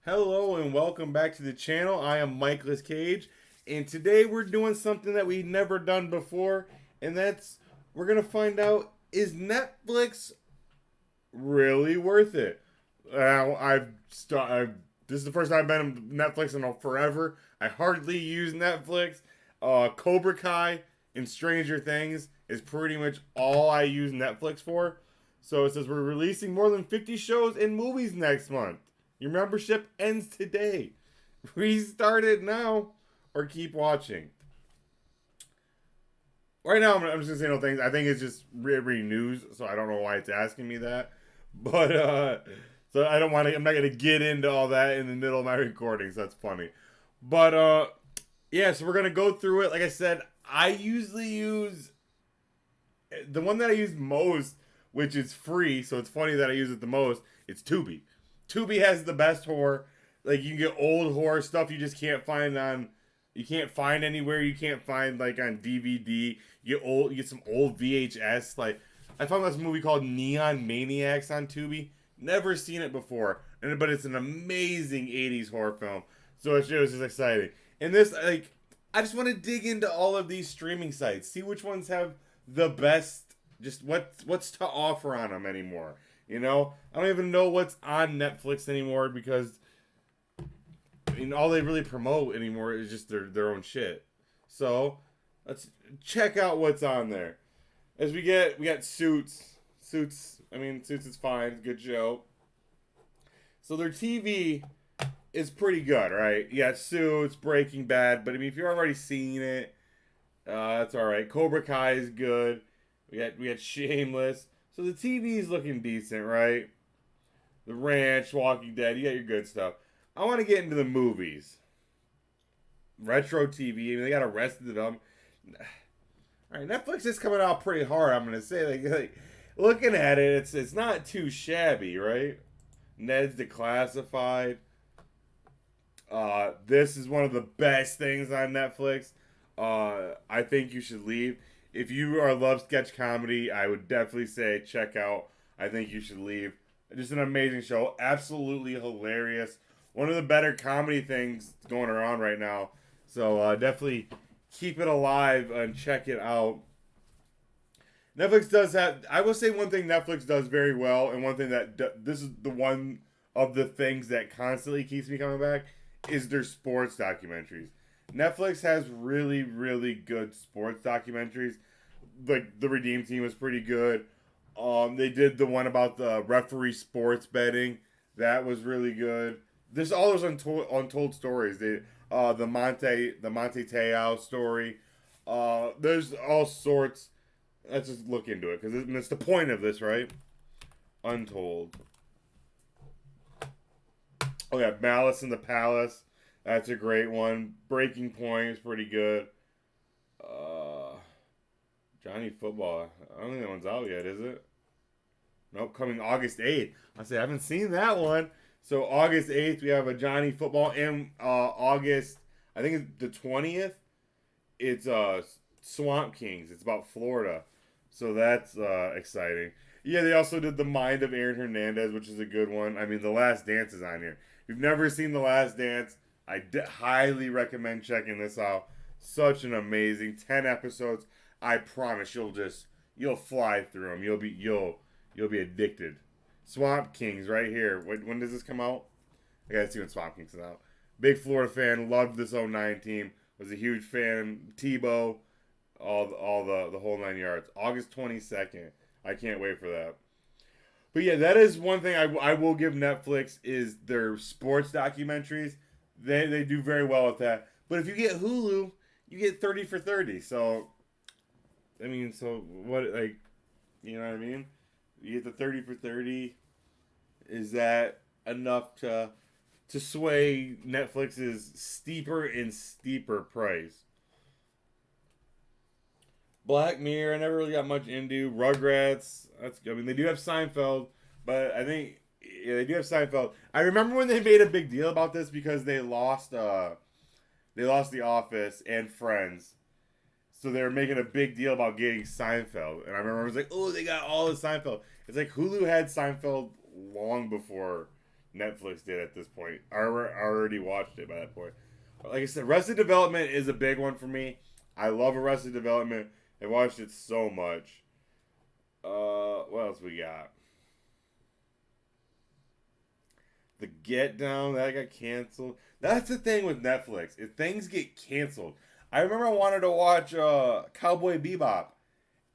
Hello and welcome back to the channel. I am Michaelis Cage, and today we're doing something that we've never done before, and that's we're gonna find out, is Netflix really worth it? This is the first time I've been on Netflix in forever. I hardly use Netflix. Cobra Kai and Stranger Things is pretty much all I use Netflix for. So it says we're releasing more than 50 shows and movies next month. Your membership ends today. Restart it now or keep watching. Right now, I'm just gonna say no things. I think it's just reading news, so I don't know why it's asking me that. But so I don't want to. I'm not gonna get into all that in the middle of my recordings. That's funny. But yeah. So we're gonna go through it. Like I said, I usually use the one that I use most, which is free. So it's funny that I use it the most. It's Tubi. Tubi has the best horror. Like, you can get old horror stuff you just can't find on. You can't find anywhere. You can't find like on DVD. You get some old VHS. Like, I found this movie called Neon Maniacs on Tubi. Never seen it before, but it's an amazing '80s horror film. So it was just exciting. And this, like, I just want to dig into all of these streaming sites, see which ones have the best. Just what's to offer on them anymore. You know, I don't even know what's on Netflix anymore because I mean, all they really promote anymore is just their own shit. So let's check out what's on there. As we got Suits. Suits. I mean, Suits is fine. Good show. So their TV is pretty good, right? You got Suits, Breaking Bad, but I mean, if you've already seen it, that's all right. Cobra Kai is good. We got Shameless. So the TV is looking decent, right? The Ranch, Walking Dead. You got your good stuff. I want to get into the movies. Retro TV. I mean, they got Arrested them. All right, Netflix is coming out pretty hard. I'm gonna say, like looking at it, it's not too shabby, right? Ned's Declassified. This is one of the best things on Netflix. I think you should leave. If you are love sketch comedy, I would definitely say check out I Think You Should Leave. Just an amazing show. Absolutely hilarious. One of the better comedy things going around right now. So definitely keep it alive and check it out. Netflix does have. I will say one thing Netflix does very well, and one thing that this is the one of the things that constantly keeps me coming back is their sports documentaries. Netflix has really, really good sports documentaries. Like the Redeem Team was pretty good. They did the one about the referee sports betting. That was really good. There's all those untold stories. The Monte Te'o story. There's all sorts. Let's just look into it because it's the point of this, right? Untold. Oh yeah, Malice in the Palace. That's a great one. Breaking Point is pretty good. Uh, Johnny Football. I don't think that one's out yet, is it? Nope, coming August 8th. I haven't seen that one. So August 8th, we have a Johnny Football. And August, I think it's the 20th. It's Swamp Kings. It's about Florida. So that's exciting. Yeah, they also did The Mind of Aaron Hernandez, which is a good one. I mean, The Last Dance is on here. If you've never seen The Last Dance, I highly recommend checking this out. Such an amazing 10 episodes. I promise you'll fly through them. You'll be addicted. Swamp Kings right here. When does this come out? I gotta see when Swamp Kings is out. Big Florida fan. Loved this '09 team. Was a huge fan. Tebow. All the whole 9 yards. August 22nd. I can't wait for that. But yeah, that is one thing I will give Netflix is their sports documentaries. They do very well with that. But if you get Hulu, you get 30 for 30. So, I mean, so what, like, you know what I mean? You get the 30 for 30. Is that enough to sway Netflix's steeper and steeper price? Black Mirror, I never really got much into. Rugrats, I mean, they do have Seinfeld, but I think yeah, they do have Seinfeld. I remember when they made a big deal about this because they lost The Office and Friends, so they were making a big deal about getting Seinfeld. And I remember I was like, oh, they got all the Seinfeld. It's like Hulu had Seinfeld long before Netflix did at this point. I already watched it by that point. But like I said, Arrested Development is a big one for me. I love Arrested Development. I watched it so much. What else we got? The Get Down, that got canceled. That's the thing with Netflix. If things get canceled. I remember I wanted to watch Cowboy Bebop.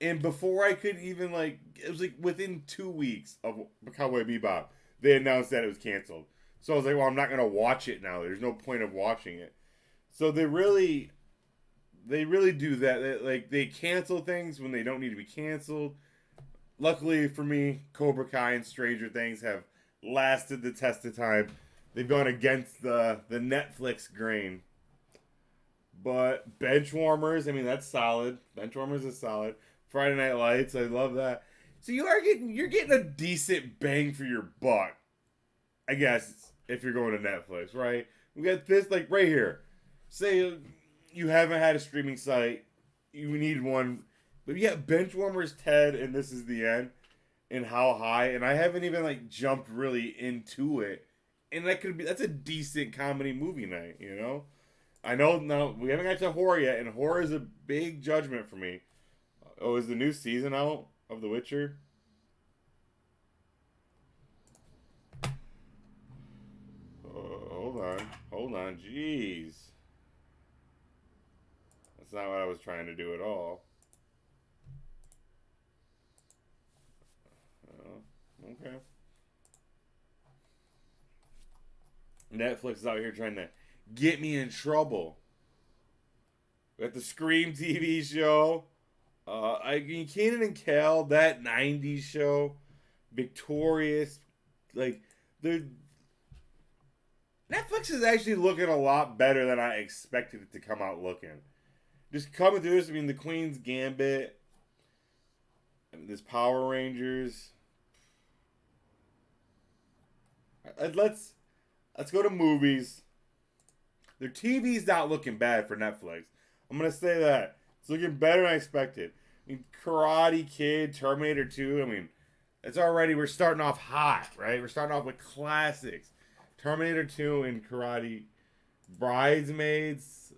And before I could even, like, it was like within 2 weeks of Cowboy Bebop, they announced that it was canceled. So I was like, well, I'm not going to watch it now. There's no point of watching it. So they really do that. They cancel things when they don't need to be canceled. Luckily for me, Cobra Kai and Stranger Things have lasted the test of time. They've gone against the Netflix grain. But Benchwarmers, I mean, that's solid. Benchwarmers is solid. Friday Night Lights, I love that. So you're getting a decent bang for your buck, I guess, if you're going to Netflix, right? We got this, like, right here. Say you haven't had a streaming site, you need one, but you got Benchwarmers, Ted, and This Is the End, and How High, and I haven't even, like, jumped really into it, and that's a decent comedy movie night, you know? I know now we haven't got to horror yet, and horror is a big judgment for me. Oh, is the new season out of The Witcher? Hold on, jeez. That's not what I was trying to do at all. Okay. Netflix is out here trying to get me in trouble. We got the Scream TV show. Kenan and Kel, that '90s show, Victorious, like the Netflix is actually looking a lot better than I expected it to come out looking. Just coming through this, I mean, the Queen's Gambit, I mean, this Power Rangers. Let's go to movies. Their TV's not looking bad for Netflix. I'm gonna say that it's looking better than I expected. I mean, Karate Kid, Terminator 2. I mean, we're starting off hot, right? We're starting off with classics. Terminator 2 and Karate, Bridesmaids,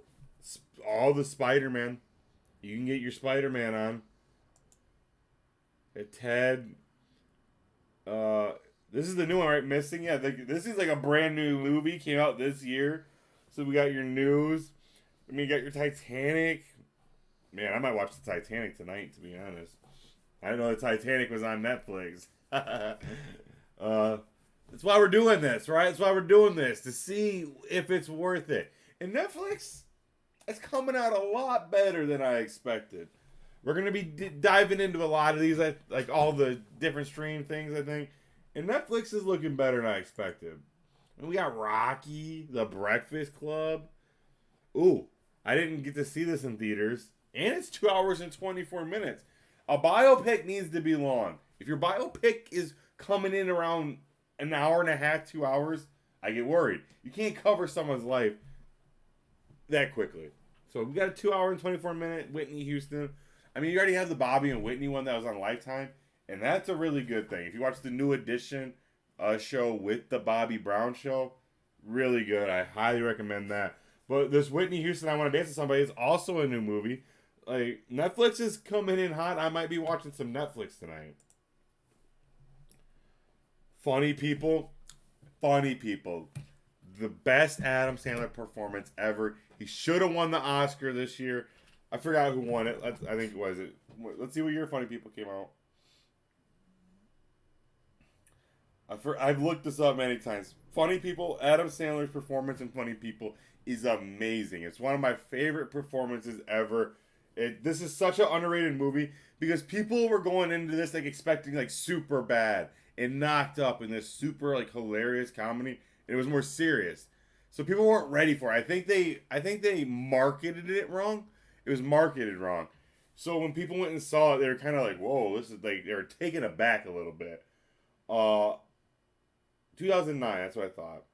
all the Spider-Man. You can get your Spider-Man on. Ted. This is the new one, right? Missing? Yeah, this is like a brand new movie. Came out this year. So we got your news. I mean, you got your Titanic. Man, I might watch the Titanic tonight, to be honest. I didn't know the Titanic was on Netflix. That's why we're doing this, right? That's why we're doing this, to see if it's worth it. And Netflix, it's coming out a lot better than I expected. We're going to be diving into a lot of these, like all the different stream things, I think. And Netflix is looking better than I expected. And we got Rocky, The Breakfast Club. Ooh, I didn't get to see this in theaters. And it's 2 hours and 24 minutes. A biopic needs to be long. If your biopic is coming in around an hour and a half, 2 hours, I get worried. You can't cover someone's life that quickly. So we got a 2 hour and 24 minute Whitney Houston. I mean, you already have the Bobby and Whitney one that was on Lifetime. And that's a really good thing. If you watch the New Edition show with the Bobby Brown show, really good. I highly recommend that. But this Whitney Houston, I Want to Dance with Somebody is also a new movie. Like, Netflix is coming in hot. I might be watching some Netflix tonight. Funny People. The best Adam Sandler performance ever. He should have won the Oscar this year. I forgot who won it. I think it was it. Let's see what year Funny People came out. I've looked this up many times. Funny People, Adam Sandler's performance in Funny People is amazing. It's one of my favorite performances ever. This is such an underrated movie because people were going into this like expecting like super bad and Knocked Up in this super like hilarious comedy. And it was more serious, so people weren't ready for it. I think they marketed it wrong. It was marketed wrong. So when people went and saw it, they were kind of like, "Whoa, this is like," they were taken aback a little bit. 2009. That's what I thought.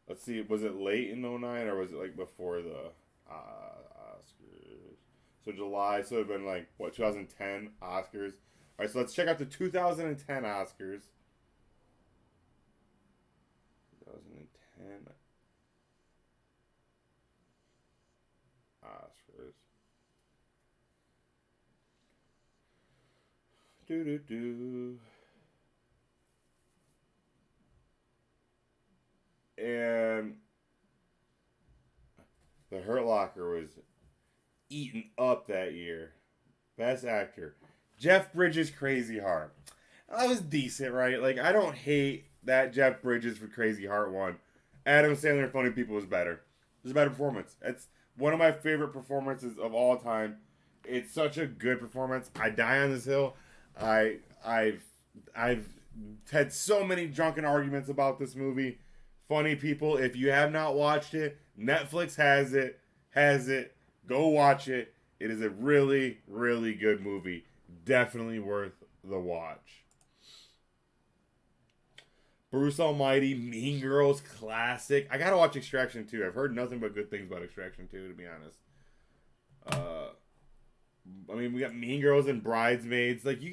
Let's see. Was it late in '09 or was it like before the Oscars? So July. So it'd been like what 2010 Oscars. All right. So let's check out the 2010 Oscars. 10 Oscars. Do do do. And The Hurt Locker was eaten up that year. Best actor. Jeff Bridges, Crazy Heart. That was decent, right? Like, I don't hate that Jeff Bridges for Crazy Heart one. Adam Sandler, Funny People was better. It was a better performance. It's one of my favorite performances of all time. It's such a good performance. I die on this hill. I've had so many drunken arguments about this movie. Funny People. If you have not watched it, Netflix has it. Has it. Go watch it. It is a really, really good movie. Definitely worth the watch. Bruce Almighty, Mean Girls, classic. I gotta watch Extraction 2. I've heard nothing but good things about Extraction 2, to be honest. I mean, we got Mean Girls and Bridesmaids. Like, you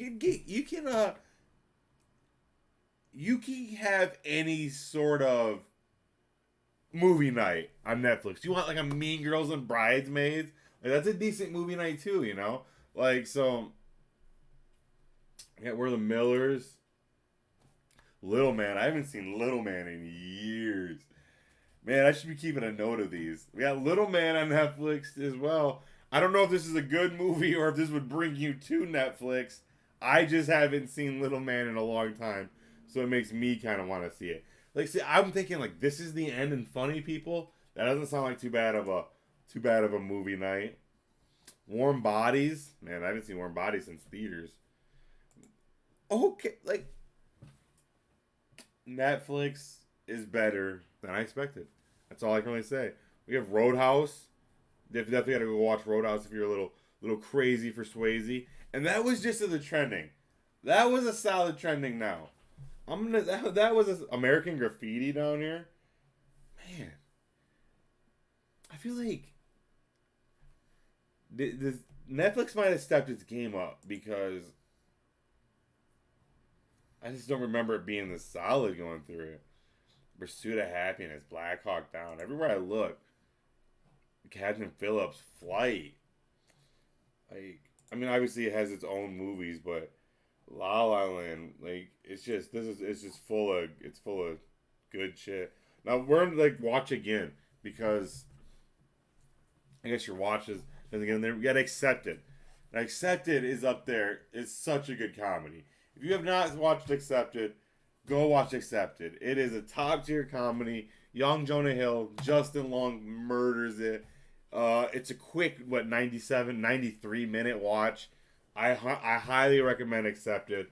can have any sort of movie night on Netflix. You want like a Mean Girls and Bridesmaids? Like, that's a decent movie night too, you know? Like, so yeah, we're the Millers. Little Man. I haven't seen Little Man in years. Man, I should be keeping a note of these. We got Little Man on Netflix as well. I don't know if this is a good movie or if this would bring you to Netflix. I just haven't seen Little Man in a long time, so it makes me kind of want to see it. Like, see, I'm thinking like this is the end in Funny People. That doesn't sound like too bad of a movie night. Warm Bodies, man, I haven't seen Warm Bodies since theaters. Okay, like Netflix is better than I expected. That's all I can really say. We have Roadhouse. Definitely got to go watch Roadhouse if you're a little crazy for Swayze. And that was just in the trending. That was a solid trending now. That was American Graffiti down here. Man, I feel like this Netflix might have stepped its game up because I just don't remember it being this solid going through it. Pursuit of Happiness, Black Hawk Down. Everywhere I look, Captain Phillips, Flight. Like, I mean, obviously it has its own movies, but La La Land, like, it's just full of good shit. Now we're gonna like watch again because I guess your watches and again we got Accepted. Now Accepted is up there. It's such a good comedy. If you have not watched Accepted, go watch Accepted. It is a top tier comedy. Young Jonah Hill, Justin Long murders it. It's a quick 93 minute watch. I highly recommend Accepted.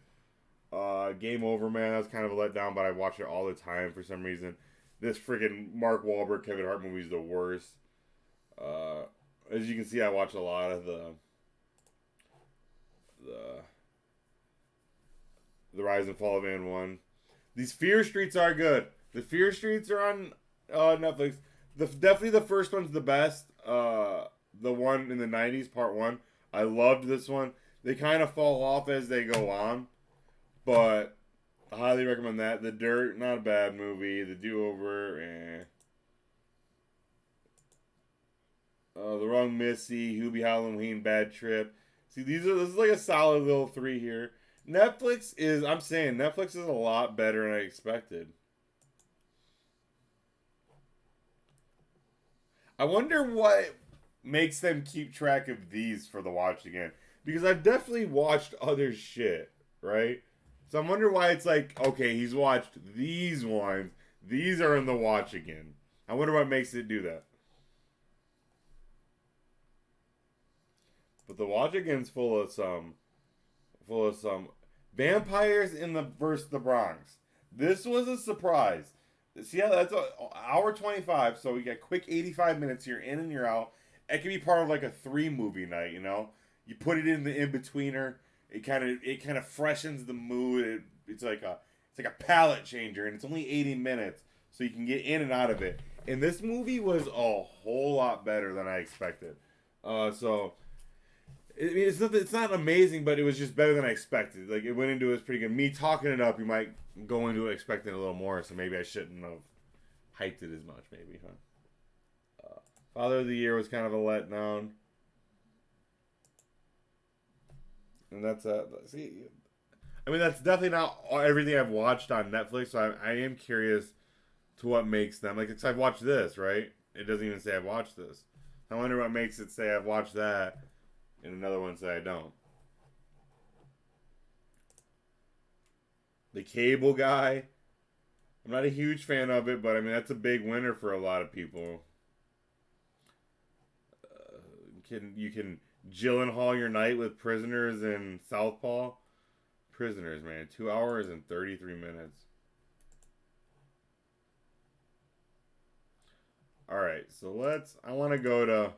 Game Over, man. That was kind of a letdown, but I watch it all the time for some reason. This freaking Mark Wahlberg, Kevin Hart movie is the worst. As you can see, I watch a lot of the Rise and Fall of Man 1. These Fear Streets are good. The Fear Streets are on Netflix. Definitely the first one's the best. The one in the 90s, part 1. I loved this one. They kind of fall off as they go on. But I highly recommend that. The Dirt, not a bad movie. The Do-Over, The Wrong Missy, Hubie Halloween, Bad Trip. See, this is like a solid little 3 here. Netflix is a lot better than I expected. I wonder what makes them keep track of these for the watch again. Because I've definitely watched other shit, right? So I'm wondering why it's like, okay, he's watched these ones. These are in the watch again. I wonder what makes it do that. But the watch again's full of some vampires in the versus the Bronx. This was a surprise. See how that's an hour 25, so we got quick 85 minutes here, in and you're out. It could be part of like a 3 movie night, you know. You put it in the in-betweener. It kind of freshens the mood. It's like a palette changer, and it's only 80 minutes, so you can get in and out of it. And this movie was a whole lot better than I expected. So it's not amazing, but it was just better than I expected. Like, it went into it was pretty good. Me talking it up, you might go into it expecting a little more, so maybe I shouldn't have hyped it as much, maybe, huh? Father of the Year was kind of a letdown. And that's see, I mean that's definitely not everything I've watched on Netflix. So I am curious to what makes them like. Cause I've watched this, right? It doesn't even say I've watched this. I wonder what makes it say I've watched that, and another one say I don't. The Cable Guy. I'm not a huge fan of it, but I mean that's a big winner for a lot of people. You can Gyllenhaal your night with Prisoners in Southpaw. Prisoners, man, 2 hours and 33 minutes. All right, so let's. I want to go to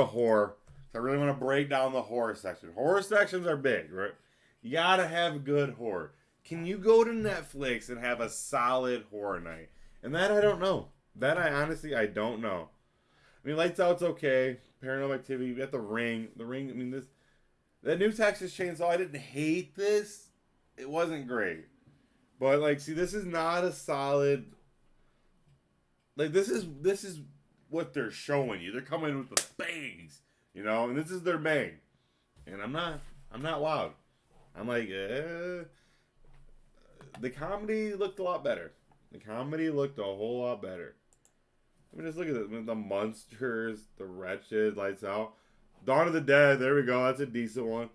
horror. So I really want to break down the horror section. Horror sections are big, right? You gotta have good horror. Can you go to Netflix and have a solid horror night? And that I don't know. That I honestly I don't know. I mean, Lights Out's okay. Paranormal Activity. We got The Ring. The Ring. I mean, that new Texas Chainsaw. I didn't hate this. It wasn't great, but like, see, this is not a solid. Like, this is what they're showing you. They're coming with the bangs, and this is their bang. And I'm not wild. I'm like, the comedy looked a lot better. The comedy looked a whole lot better. I mean, just look at it. The Monsters, The Wretched, Lights Out. Dawn of the Dead, there we go. That's a decent one.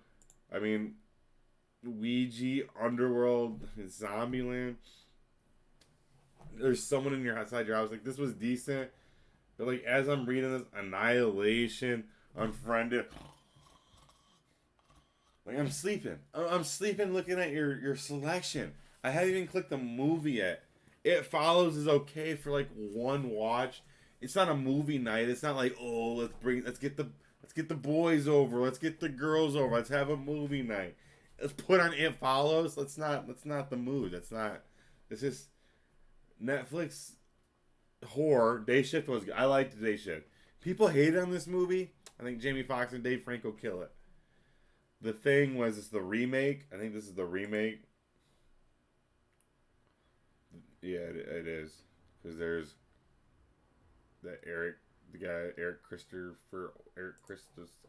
I mean, Ouija, Underworld, Zombieland. There's someone in your outside your house. Like, this was decent. But, like, as I'm reading this, Annihilation, Unfriended. Like, I'm sleeping. I'm sleeping looking at your selection. I haven't even clicked the movie yet. It Follows is okay for, like, one watch. It's not a movie night. It's not like, oh, let's get the boys over. Let's get the girls over. Let's have a movie night. Let's put on It Follows. That's not the mood. It's just Netflix horror. Day Shift was good. I liked Day Shift. People hated on this movie. I think Jamie Foxx and Dave Franco kill it. The Thing was it's the remake. I think this is the remake. Yeah, it is. Because there's the guy, Eric Christus,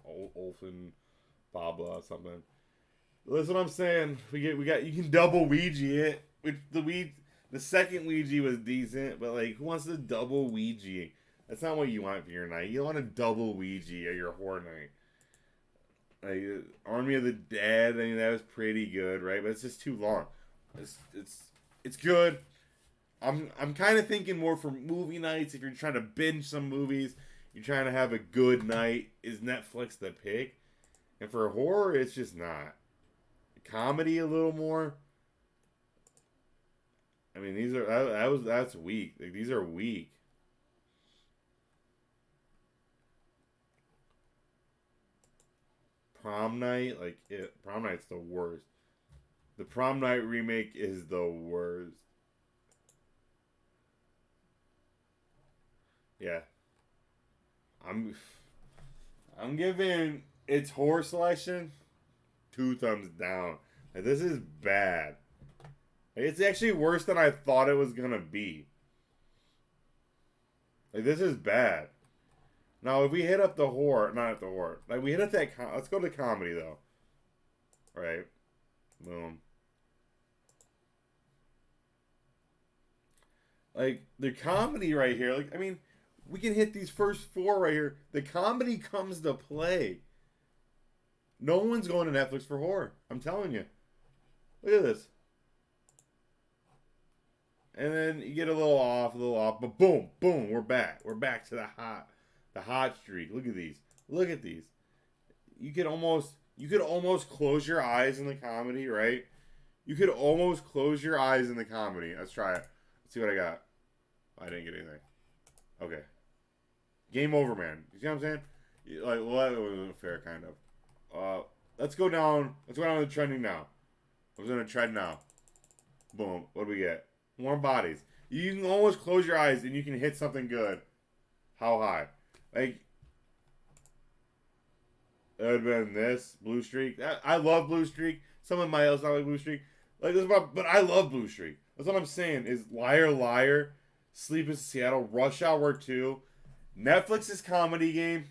Olfen, Babla, something. That's what I'm saying. You can double Ouija it. Which the second Ouija was decent, but like, who wants to double Ouija? That's not what you want for your night. You don't want to double Ouija at your horror night. Like, Army of the Dead, I mean, that was pretty good, right? But it's just too long. It's good. I'm kind of thinking more for movie nights. If you're trying to binge some movies, you're trying to have a good night, is Netflix the pick? And for horror, it's just not. Comedy a little more. I mean, that's weak. Like, these are weak. Prom Night, Prom Night's the worst. The Prom Night remake is the worst. Yeah. I'm giving its horror selection 2 thumbs down. Like, this is bad. Like, it's actually worse than I thought it was gonna be. Like, this is bad. Now, if we hit up the horror, not at the horror, like, we hit up that, let's go to comedy, though. Right? Boom. Like, the comedy right here, like, I mean, we can hit these first 4 right here. The comedy comes to play. No one's going to Netflix for horror. I'm telling you. Look at this. And then you get a little off, but boom, boom, we're back. We're back to the hot streak. Look at these. Look at these. You could almost close your eyes in the comedy, right? You could almost close your eyes in the comedy. Let's try it. Let's see what I got. I didn't get anything. Okay. Game over, man. You see what I'm saying? Like, well, that wasn't fair, kind of. Let's go down. Let's go down to the trending now. I'm gonna trend now. Boom. What do we get? More bodies. You can almost close your eyes and you can hit something good. How high? Like, it would have been this Blue Streak. I love Blue Streak. Someone might else not like Blue Streak. Like this, but I love Blue Streak. That's what I'm saying. Is Liar Liar Sleepless in Seattle, Rush Hour 2. Netflix's comedy game,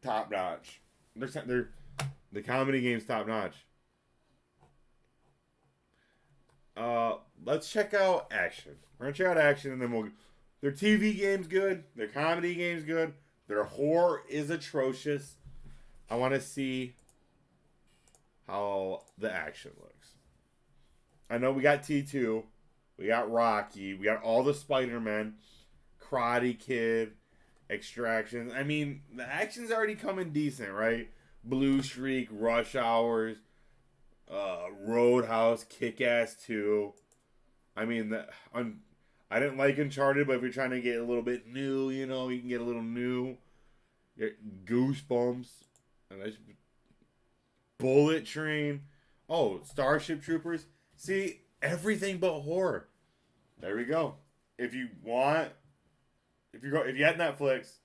top notch. The comedy game's top notch. Let's check out action. We're gonna check out action, and then we'll. Their TV game's good. Their comedy game's good. Their horror is atrocious. I want to see how the action looks. I know we got T2, we got Rocky, we got all the Spider-Men, Karate Kid, Extraction. I mean, the action's already coming decent, right? Blue Streak, Rush Hours, Roadhouse, Kick-Ass 2. I mean, I didn't like Uncharted, but if you're trying to get a little bit new, you know, you can get a little new. Goosebumps. Bullet Train. Oh, Starship Troopers. See, everything but horror. There we go. If you had Netflix,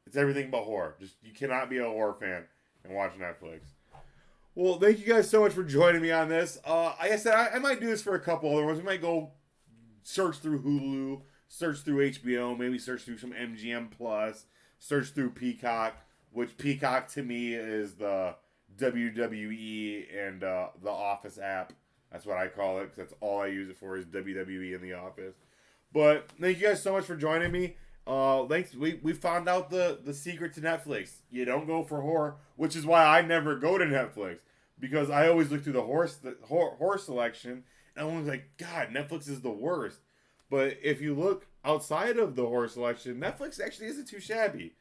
it's everything but horror. Just you cannot be a horror fan and watch Netflix. Well, thank you guys so much for joining me on this. Like I said, I might do this for a couple other ones. We might go search through Hulu, search through HBO, maybe search through some MGM Plus, search through Peacock, which Peacock to me is the WWE and the Office app. That's what I call it, because that's all I use it for is WWE and the Office. But thank you guys so much for joining me. Thanks. We found out the secret to Netflix. You don't go for horror, which is why I never go to Netflix, because I always look through the horror selection, and I'm always like, God, Netflix is the worst. But if you look outside of the horror selection, Netflix actually isn't too shabby.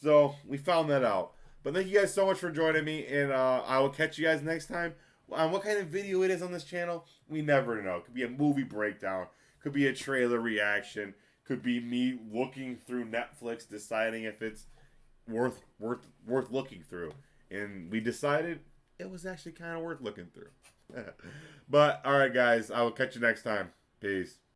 So we found that out. But thank you guys so much for joining me, and I will catch you guys next time. On what kind of video it is on this channel, we never know. It could be a movie breakdown, could be a trailer reaction, could be me looking through Netflix, deciding if it's worth looking through. And we decided it was actually kind of worth looking through. But all right, guys, I will catch you next time. Peace.